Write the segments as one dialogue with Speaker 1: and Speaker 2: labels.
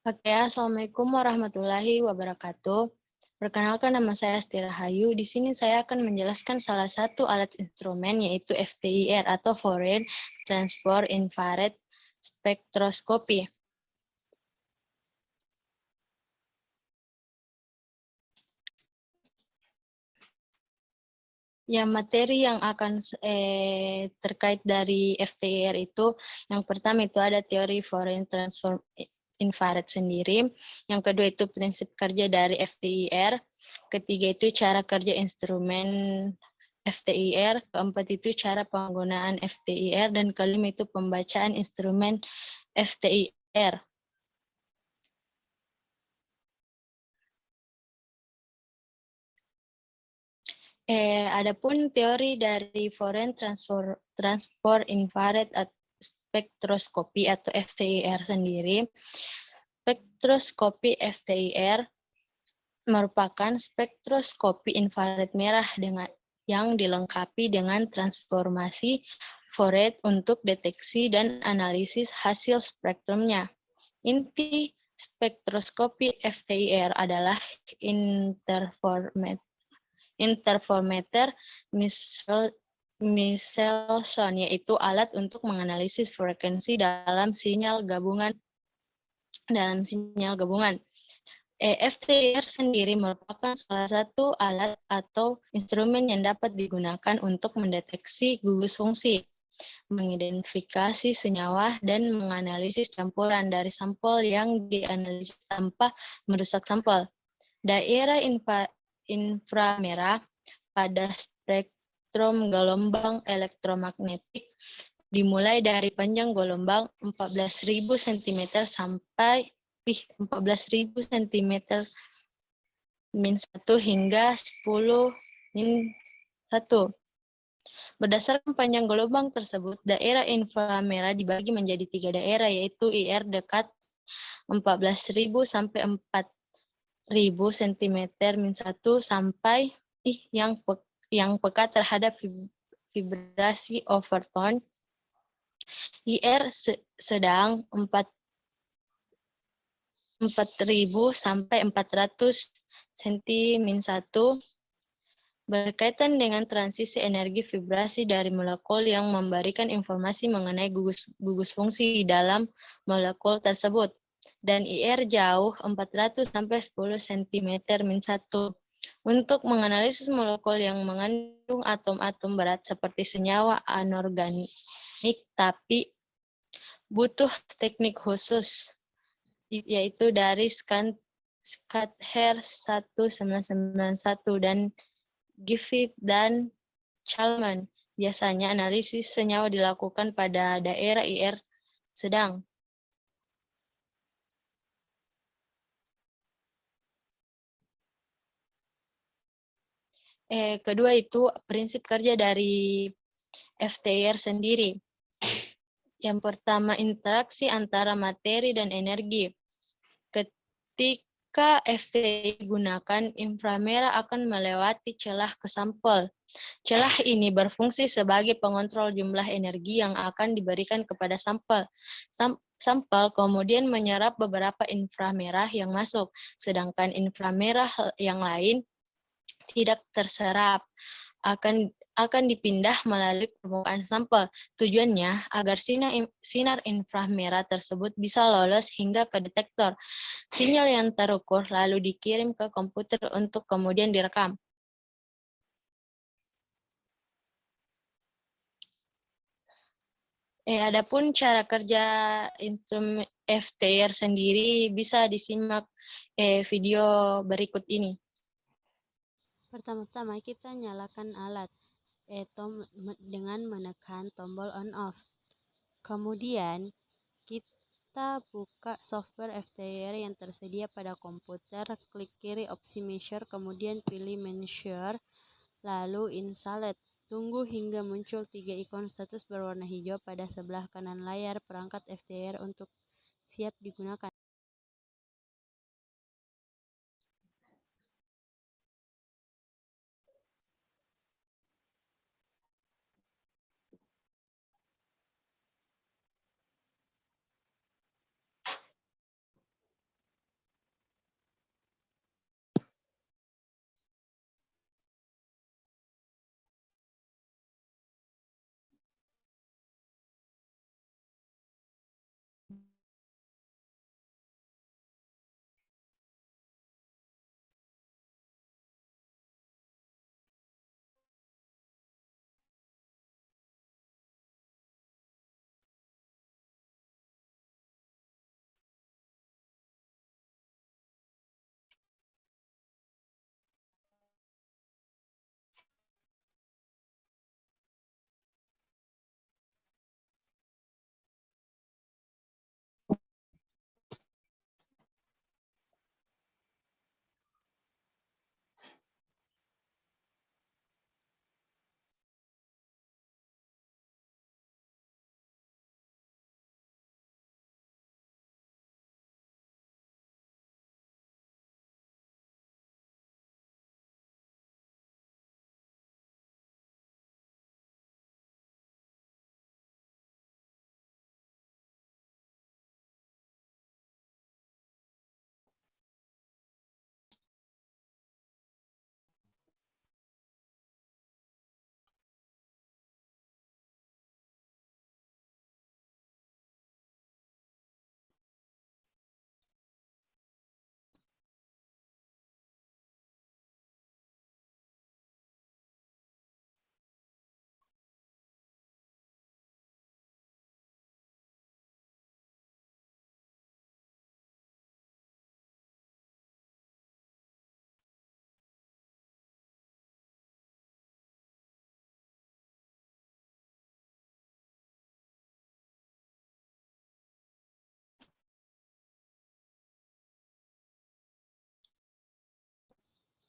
Speaker 1: Oke, Assalamualaikum warahmatullahi wabarakatuh. Perkenalkan, nama saya Asti Rahayu. Di sini saya akan menjelaskan salah satu alat instrumen, yaitu FTIR atau Foreign Transport Infrared Spectroscopy. Ya, materi yang akan terkait dari FTIR itu, yang pertama itu ada teori Foreign Transport Infrared sendiri, yang kedua itu prinsip kerja dari FTIR, ketiga itu cara kerja instrumen FTIR, keempat itu cara penggunaan FTIR, dan kelima itu pembacaan instrumen FTIR. Adapun teori dari Foreign Transport Infrared Spectroscopy atau FTIR sendiri, spektroskopi FTIR merupakan spektroskopi infrared merah yang dilengkapi dengan transformasi Fourier untuk deteksi dan analisis hasil spektrumnya. Inti spektroskopi FTIR adalah interferometer Michelson, yaitu alat untuk menganalisis frekuensi dalam sinyal gabungan. FTIR sendiri merupakan salah satu alat atau instrumen yang dapat digunakan untuk mendeteksi gugus fungsi, mengidentifikasi senyawa, dan menganalisis campuran dari sampel yang dianalisis tanpa merusak sampel. Daerah inframerah pada spektrum gelombang elektromagnetik dimulai dari panjang gelombang 14.000 cm sampai 14.000 cm -1 hingga 10 -1. Berdasarkan panjang gelombang tersebut, daerah inframerah dibagi menjadi 3 daerah, yaitu IR dekat 14.000 sampai 4.000 cm -1 sampai yang peka terhadap vibrasi overtone. IR sedang 4.000 sampai 400 cm-1 berkaitan dengan transisi energi vibrasi dari molekul yang memberikan informasi mengenai gugus fungsi dalam molekul tersebut. Dan IR jauh 400 sampai 10 cm-1 untuk menganalisis molekul yang mengandung atom-atom berat seperti senyawa anorganik, tapi butuh teknik khusus, yaitu dari Scudder 1991 dan Griffith dan Chalman. Biasanya analisis senyawa dilakukan pada daerah IR sedang. Kedua itu prinsip kerja dari FTIR sendiri. Yang pertama, interaksi antara materi dan energi. Ketika FTIR digunakan, inframerah akan melewati celah ke sampel. Celah ini berfungsi sebagai pengontrol jumlah energi yang akan diberikan kepada sampel. Sampel kemudian menyerap beberapa inframerah yang masuk, sedangkan inframerah yang lain tidak terserap, akan dipindah melalui permukaan sampel. Tujuannya agar sinar inframerah tersebut bisa lolos hingga ke detektor. Sinyal yang terukur lalu dikirim ke komputer untuk kemudian direkam. Adapun cara kerja instrumen FTIR sendiri bisa disimak video berikut ini.
Speaker 2: Pertama-tama kita nyalakan alat dengan menekan tombol on off. Kemudian kita buka software FTIR yang tersedia pada komputer, klik kiri opsi measure, kemudian pilih measure, lalu installed. Tunggu hingga muncul 3 ikon status berwarna hijau pada sebelah kanan layar perangkat FTIR untuk siap digunakan.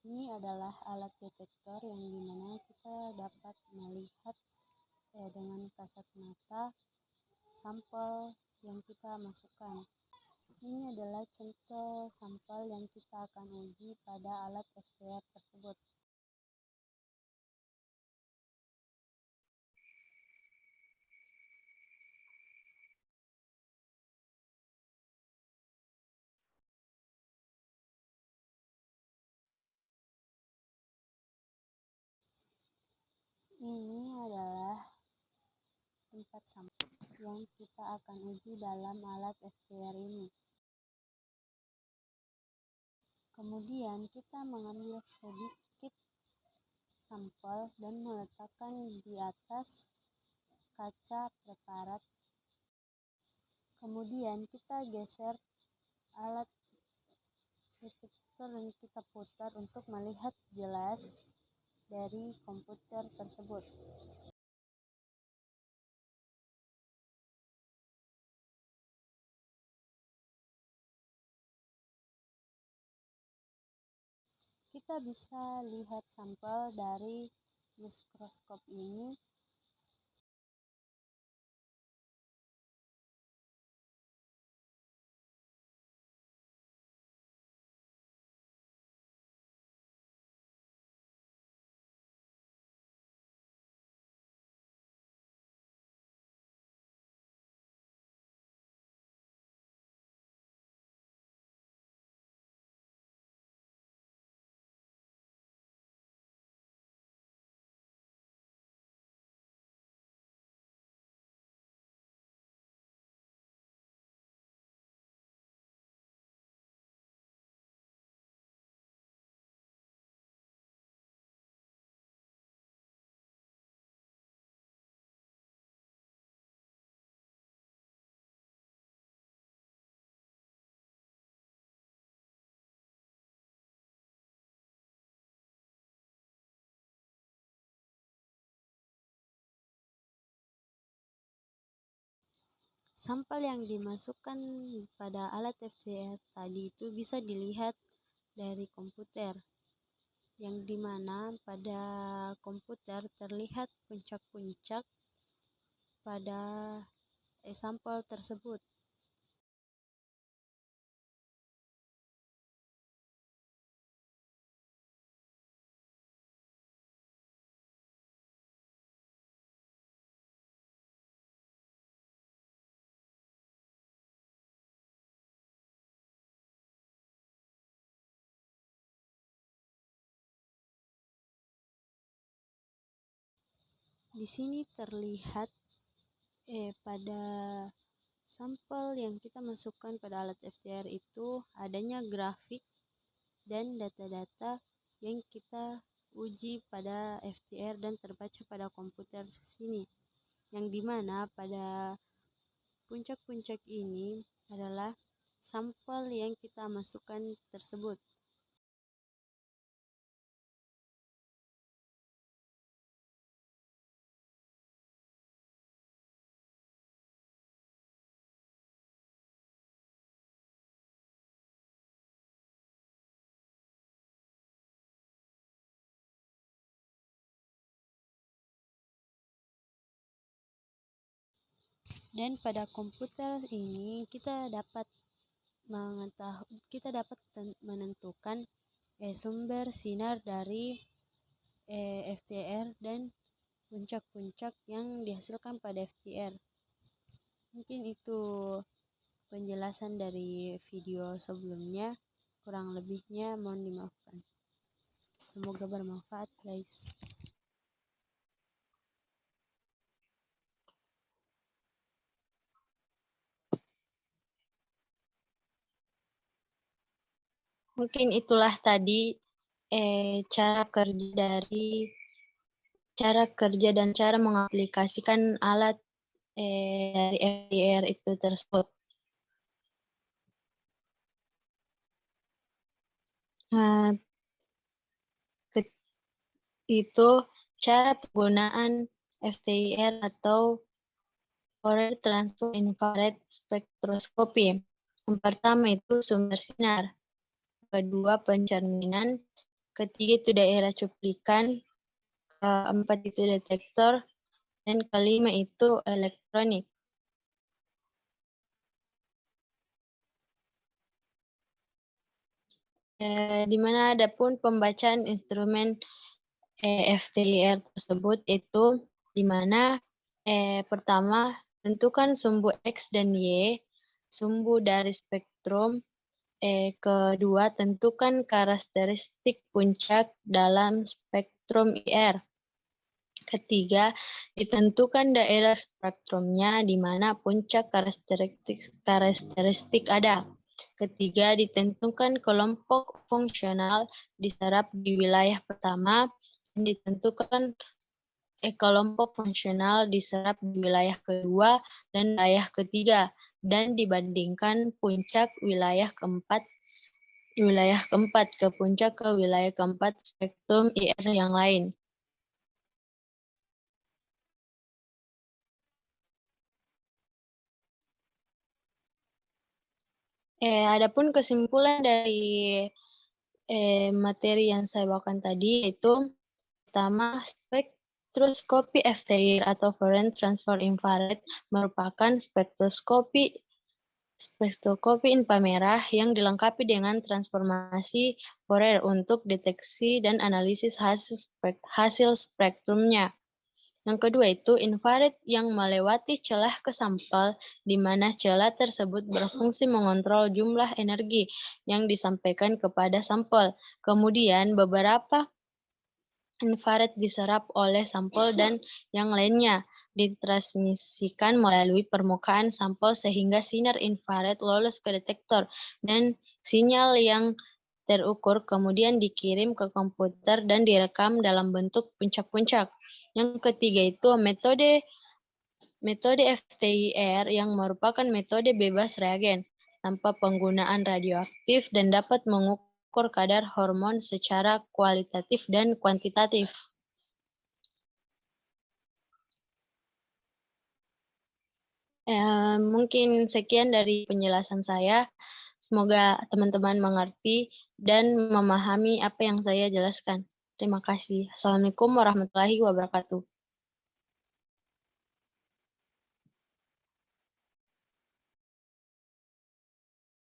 Speaker 2: Ini adalah alat detektor yang dimana kita dapat melihat dengan kasat mata sampel yang kita masukkan. Ini adalah contoh sampel yang kita akan uji pada alat FTIR tersebut. Ini adalah tempat sampel yang kita akan uji dalam alat FTIR ini. Kemudian kita mengambil sedikit sampel dan meletakkan di atas kaca preparat. Kemudian kita geser alat detektor dan kita putar untuk melihat jelas dari komputer tersebut. Kita bisa lihat sampel dari mikroskop ini. Sampel yang dimasukkan pada alat FTIR tadi itu bisa dilihat dari komputer, yang dimana pada komputer terlihat puncak-puncak pada sampel tersebut. Di sini terlihat pada sampel yang kita masukkan pada alat FTIR itu adanya grafik dan data-data yang kita uji pada FTIR dan terbaca pada komputer sini, yang dimana pada puncak-puncak ini adalah sampel yang kita masukkan tersebut. Dan pada komputer ini kita dapat menentukan sumber sinar dari FTIR dan puncak-puncak yang dihasilkan pada FTIR. Mungkin itu penjelasan dari video sebelumnya, kurang lebihnya mohon dimaafkan. Semoga bermanfaat, guys.
Speaker 1: Mungkin itulah tadi cara kerja dan cara mengaplikasikan alat dari FTIR itu tersebut. Nah, itu cara penggunaan FTIR atau Fourier Transform Infrared Spectroscopy. Yang pertama itu sumber sinar. Kedua, pencerminan. ketiga itu daerah cuplikan, keempat itu detektor, dan kelima itu elektronik. Di mana ada pun pembacaan instrumen FTIR tersebut itu di mana pertama tentukan sumbu X dan Y, sumbu dari spektrum. Kedua, tentukan karakteristik puncak dalam spektrum IR. Ketiga, ditentukan daerah spektrumnya di mana puncak karakteristik ada. Ketiga, ditentukan kelompok fungsional diserap di wilayah pertama, dan ditentukan kelompok fungsional diserap di wilayah kedua dan wilayah ketiga, dan dibandingkan puncak wilayah keempat ke puncak ke wilayah keempat spektrum IR yang lain. Adapun kesimpulan dari materi yang saya bawakan tadi yaitu pertama, spektroskopi FTIR atau Foreign Transfer Infrared merupakan spektroskopi inframerah yang dilengkapi dengan transformasi Fourier untuk deteksi dan analisis hasil spektrumnya. Yang kedua itu infrared yang melewati celah ke sampel, di mana celah tersebut berfungsi mengontrol jumlah energi yang disampaikan kepada sampel. Kemudian beberapa infrared diserap oleh sampel dan yang lainnya ditransmisikan melalui permukaan sampel sehingga sinar infrared lolos ke detektor dan sinyal yang terukur kemudian dikirim ke komputer dan direkam dalam bentuk puncak-puncak. Yang ketiga itu metode FTIR yang merupakan metode bebas reagen tanpa penggunaan radioaktif dan dapat mengukur kadar hormon secara kualitatif dan kuantitatif. Mungkin sekian dari penjelasan saya. Semoga teman-teman mengerti dan memahami apa yang saya jelaskan. Terima kasih. Assalamualaikum warahmatullahi wabarakatuh.